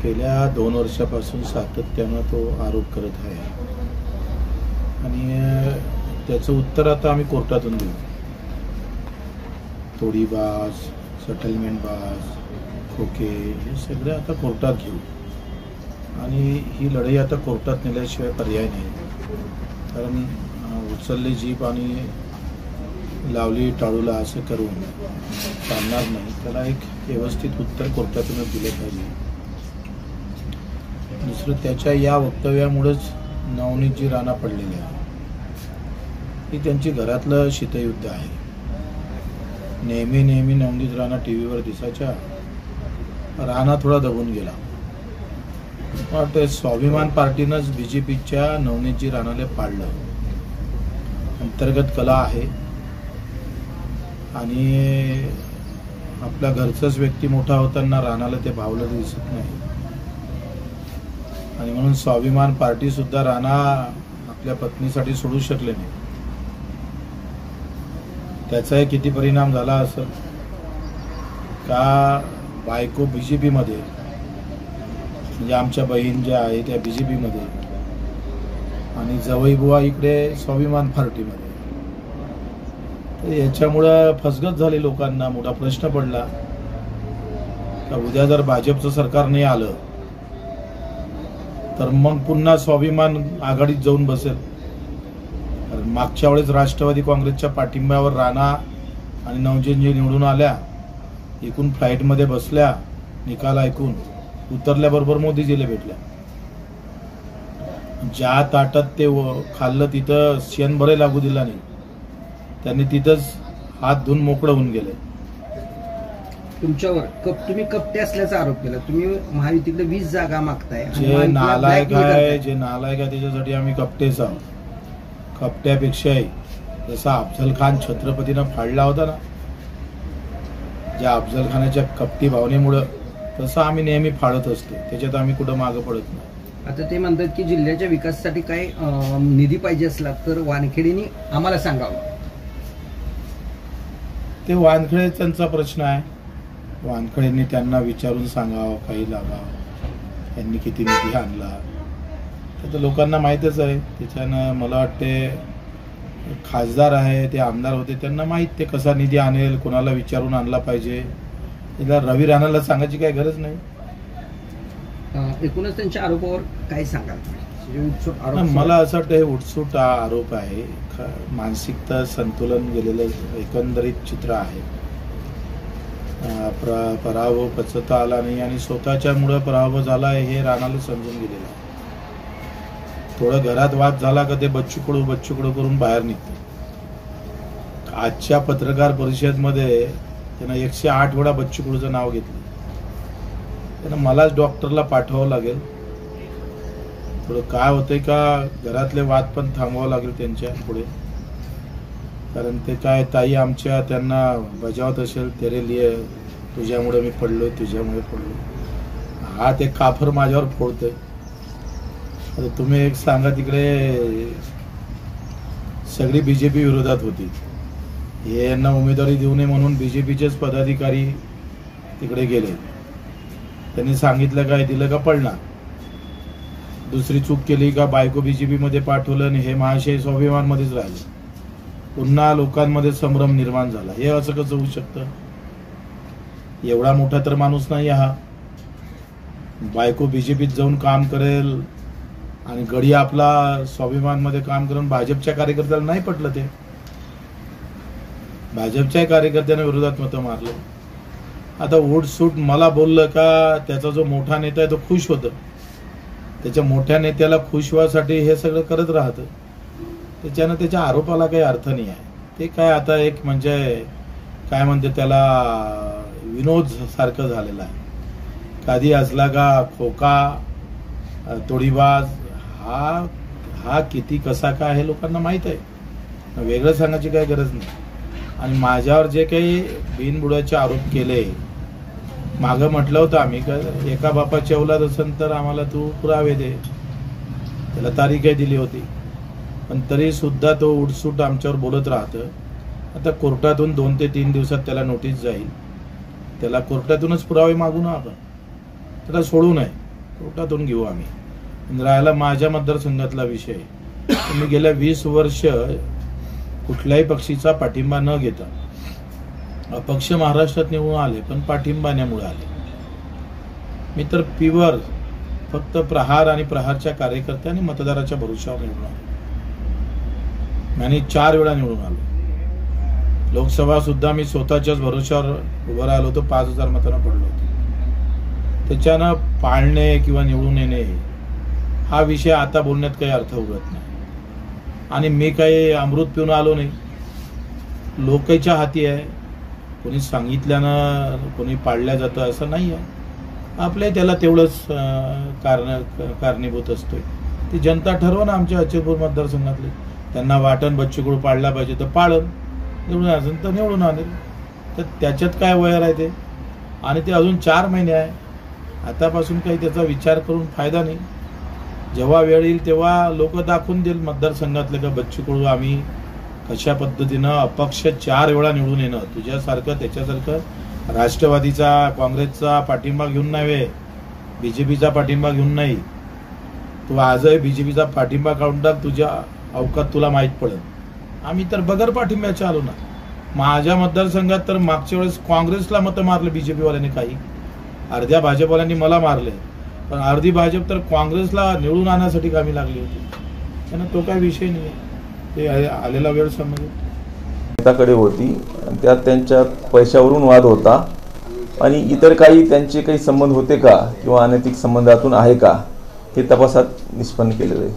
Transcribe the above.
गेल्या 2 वर्षापासून सातत्यानं तो आरोप करत आहे आणि त्याचं उत्तर आता आम्ही कोर्टातून देऊ. तोडीबाज, सेटलमेंटबाज, खोके हे सगळे आता कोर्टात घेऊ आणि ही लढाई आता कोर्टात नेल्याशिवाय पर्याय नाही. कारण उचलली जीभ आणि लावली टाळूला असं करून चालणार नाही. त्याला एक व्यवस्थित उत्तर कोर्टातूनच दिलं पाहिजे. दुसरं, त्याच्या या वक्तव्यामुळेच नवनीतजी राणा पडलेले आहे. ही त्यांची घरातलं शीतयुद्ध आहे. नेहमी नवनीत राणा टीव्हीवर दिसायच्या. राणा थोडा दबून गेला. ते स्वाभिमान पार्टीनंच बीजेपीच्या नवनीतजी राणाला पाडलं. अंतर्गत कला आहे आणि आपल्या घरचाच व्यक्ती मोठा होताना राणाला ते भावलं दिसत नाही आणि म्हणून स्वाभिमान पार्टी सुद्धा राणा आपल्या पत्नीसाठी सोडू शकले नाही. त्याचाही किती परिणाम झाला असेल का बायको बीजेपी मध्ये, म्हणजे आमच्या बहीण ज्या आहे त्या बीजेपी मध्ये आणि जवई बुवा इकडे स्वाभिमान पार्टीमध्ये. याच्यामुळं फसगत झाली. लोकांना मोठा प्रश्न पडला का उद्या जर भाजपचं सरकार नाही आलं तर मग पुन्हा स्वाभिमान आघाडीत जाऊन बसेल. कारण मागच्या वेळेस राष्ट्रवादी काँग्रेसच्या पाठिंब्यावर राणा आणि नवनीतजी निवडून आल्या, एकूण फ्लाईटमध्ये बसल्या, निकाल ऐकून उतरल्याबरोबर मोदीजीला भेटल्या. ज्या ताटात ते खाल्लं तिथं शेण भरे लागू दिला नाही. त्यांनी तिथंच हात धुवून मोकळं होऊन गेले. तुमच्यावर तुम्ही कपटे असल्याचा आरोप केला. तुम्ही महायुतीकडे 20 जागा मागताय. जे नालायक आहे त्याच्यासाठी आम्ही कपटेच आहोत. कपट्यापेक्षाही जसा अफजल खान छत्रपतीनं फाडला होता ना, ज्या अफजल खानाच्या कपटी भावनेमुळं, तसं आम्ही नेहमी फाडत असतो. त्याच्यात आम्ही कुठं मागं पडत नाही. आता ते म्हणतात की जिल्ह्याच्या विकासासाठी काय निधी पाहिजे असला तर वानखेडेंनी आम्हाला सांगावं. ते वानखेडे त्यांचा प्रश्न आहे. वानखेडेंनी त्यांना विचारून सांगावं काही लागावं. यांनी किती निधी आणला तर लोकांना माहीतच आहे. त्याच्यानं मला वाटते खासदार आहे, ते आमदार होते, त्यांना माहीत ते कसा निधी आणेल, कोणाला विचारून आणला पाहिजे. त्याला रवी राणाला सांगायची काही गरज नाही. एकूणच त्यांच्या आरोपावर काय सांगाल? मला असं वाटतं हे उठसूट आरोप आहे. मानसिकता संतुलन गेलेलं एकंदरीत चित्र आहे. पराभव पचवता आला नाही आणि स्वतःच्यामुळे पराभव झाला हे राणाला समजून गेलेलं आहे. थोडं घरात वाद झाला का ते बच्चू कडू करून बाहेर निघते. आजच्या पत्रकार परिषदेमध्ये त्यानं 108 वेळा बच्चू कडूचं नाव घेतलं. त्यानं मलाच डॉक्टरला पाठवावं लागेल. थोडं काय होतंय का घरातले वाद पण थांबवावं लागेल त्यांच्या पुढे. कारण ते काय ताई आमच्या त्यांना बजावत असेल, तेरे लिए तुझ्यामुळे मी पडलोय, तुझ्यामुळे पडलो. हा ते काफर माझ्यावर फोडतोय. आता तुम्ही एक सांगा, तिकडे सगळी बीजेपी विरोधात होती. हे यांना उमेदवारी देऊ नये म्हणून बीजेपीचेच पदाधिकारी तिकडे गेले. त्यांनी सांगितलं काय, दिलं का पडणार. दुसरी चूक केली का बायको बीजेपी मध्ये पाठवलं आणि हे महाशय स्वाभिमान मध्येच राहिले. पुन्हा लोकांमध्ये संभ्रम निर्माण झाला. हे असं कसं होऊ शकतं? एवढा मोठा तर माणूस नाही हा. बायको बीजेपीत जाऊन काम करेल आणि गडी आपला स्वाभिमान मध्ये काम करून भाजपच्या कार्यकर्त्याला नाही पटलं. ते भाजपच्या कार्यकर्त्यांना विरोधात मतं मारलं. आता उठसूट मला बोललं का त्याचा जो मोठा नेता आहे तो खुश होतं. त्याच्या मोठ्या नेत्याला खुश व्हायसाठी हे सगळं करत राहतं. त्याच्यानं त्याच्या आरोपाला काही अर्थ नाही आहे. ते काय आता एक म्हणजे काय म्हणते त्याला विनोद सारखं झालेलं आहे. कधी असला का खोका तोडीबाज हा किती कसा काय हे लोकांना माहित आहे. वेगळं सांगायची काही गरज नाही. आणि माझ्यावर जे काही बिनबुडाचे आरोप केले, मागं म्हटलं होतं आम्ही का एका बापाची औलाद असेल तर आम्हाला तू पुरावे दे. त्याला तारीखही दिली होती. पण तरी सुद्धा तो उठसूट आमच्यावर बोलत राहतं. आता कोर्टातून 2 ते 3 दिवसात त्याला नोटीस जाईल. त्याला कोर्टातूनच पुरावे मागू ना आपण. त्याला सोडू नये. कोर्टातून घेऊ आम्ही. राहिला माझ्या मतदारसंघातला विषय, मी गेल्या 20 वर्ष कुठल्याही पक्षीचा पाठिंबा न घेता अपक्ष महाराष्ट्रात निवडून आले, पण पाठिंबाण्यामुळे आले. मी तर प्युअर फक्त प्रहार आणि प्रहारच्या कार्यकर्त्या आणि मतदाराच्या भरोशावर निवडून आलो. आणि 4 वेळा निवडून आलो. लोकसभा सुद्धा मी स्वतःच्याच भरोशावर उभं राहिलो होतो, 5000 मतांना पडलो होतो. त्याच्यानं पाळणे किंवा निवडून येणे हा विषय आता बोलण्यात काही अर्थ उरत नाही. आणि मी काही अमृत पिऊन आलो नाही. लोकांच्या हाती आहे, कोणी सांगितल्यानं कोणी पाळल्या जातं असं नाही आहे. आपले त्याला तेवढंच कारणीभूत असतोय. ती जनता ठरवणं. आमच्या अचलपूर मतदारसंघातले त्यांना वाटण बच्चू कडू पाळला पाहिजे तर पाळन, निवडून असेल तर निवडून आणेल. तर त्याच्यात काय वयर आहे ते. आणि ते अजून 4 महिने आहे. आतापासून काही त्याचा विचार करून फायदा नाही. जेव्हा वेळ येईल तेव्हा लोक दाखवून देईल मतदारसंघातले का बच्चू कडू आम्ही कशा पद्धतीनं अपक्ष 4 वेळा निवडून येणं. तुझ्यासारखं त्याच्यासारखं राष्ट्रवादीचा काँग्रेसचा पाठिंबा घेऊन नाही, बीजेपीचा पाठिंबा घेऊन नाही. तू आजही बीजेपीचा पाठिंबा काढून टाक, तुझ्या अवकात तुला माहीत पडेल. आम्ही तर बगर पाठिंब्याचे आलो ना. माझ्या मतदारसंघात तर मागच्या वेळेस काँग्रेसला मतं मारले बीजेपीवाल्यांनी, काही अर्ध्या भाजपवाल्यांनी मला मारले, पण अर्धी भाजप तर काँग्रेसला निवडून आणण्यासाठी कामी लागली होती. त्यांना तो काही विषय नाही, ते आलेला वेळ समजेल. नेत्याकडे होती, त्यात त्यांच्या पैशावरून वाद होता आणि इतर काही त्यांचे काही संबंध होते का किंवा अनैतिक संबंधातून आहे का हे तपासात निष्पन्न केलेलं आहे.